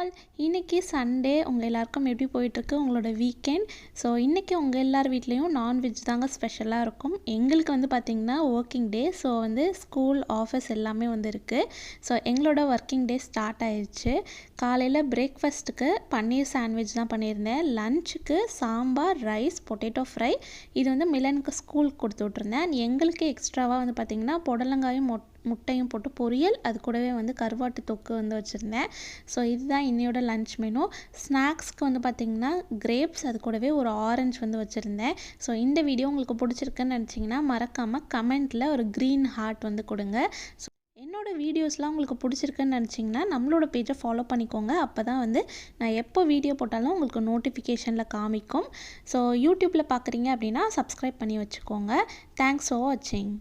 All இன்றைக்கி Sunday உங்கள் எல்லாருக்கும் எப்படி போயிட்டுருக்கு உங்களோட வீக்கெண்ட். ஸோ இன்றைக்கி உங்கள் எல்லார் வீட்லேயும் நான்வெஜ் தாங்க ஸ்பெஷலாக இருக்கும். எங்களுக்கு வந்து பார்த்திங்கன்னா ஒர்க்கிங் டே. ஸோ வந்து ஸ்கூல் ஆஃபீஸ் எல்லாமே வந்து இருக்குது. ஸோ எங்களோட ஒர்க்கிங் டே ஸ்டார்ட் ஆயிடுச்சு. காலையில் பிரேக்ஃபாஸ்ட்டுக்கு பன்னீர் சாண்ட்விச் தான் பண்ணியிருந்தேன். லஞ்சுக்கு சாம்பார், ரைஸ், பொட்டேட்டோ ஃப்ரை. இது வந்து மிலனுக்கு ஸ்கூலுக்கு கொடுத்து விட்ருந்தேன். எங்களுக்கு எக்ஸ்ட்ராவாக வந்து பார்த்திங்கன்னா புடலங்காயும் முட்டையும் போட்டு பொரியல், அது கூடவே வந்து கருவாட்டு தொக்கு வந்து வச்சுருந்தேன். ஸோ இதுதான் இன்னையோட லன்ச் மெனு. ஸ்நாக்ஸ்க்கு வந்து பார்த்திங்கன்னா கிரேப்ஸ், அது கூடவே ஒரு ஆரஞ்சு வந்து வச்சுருந்தேன். ஸோ இந்த வீடியோ உங்களுக்கு பிடிச்சிருக்குன்னு நினச்சிங்கன்னா மறக்காமல் கமெண்ட்டில் ஒரு க்ரீன் ஹார்ட் வந்து கொடுங்க. ஸோ என்னோடய வீடியோஸ்லாம் உங்களுக்கு பிடிச்சிருக்குன்னு நினச்சிங்கன்னா நம்மளோட பேஜை ஃபாலோ பண்ணிக்கோங்க. அப்போ தான் வந்து நான் எப்போ வீடியோ போட்டாலும் உங்களுக்கு நோட்டிஃபிகேஷனில் காமிக்கும். ஸோ யூடியூப்பில் பார்க்குறீங்க அப்படின்னா சப்ஸ்கிரைப் பண்ணி வச்சுக்கோங்க. தேங்க்ஸ் ஃபார் வாட்சிங்.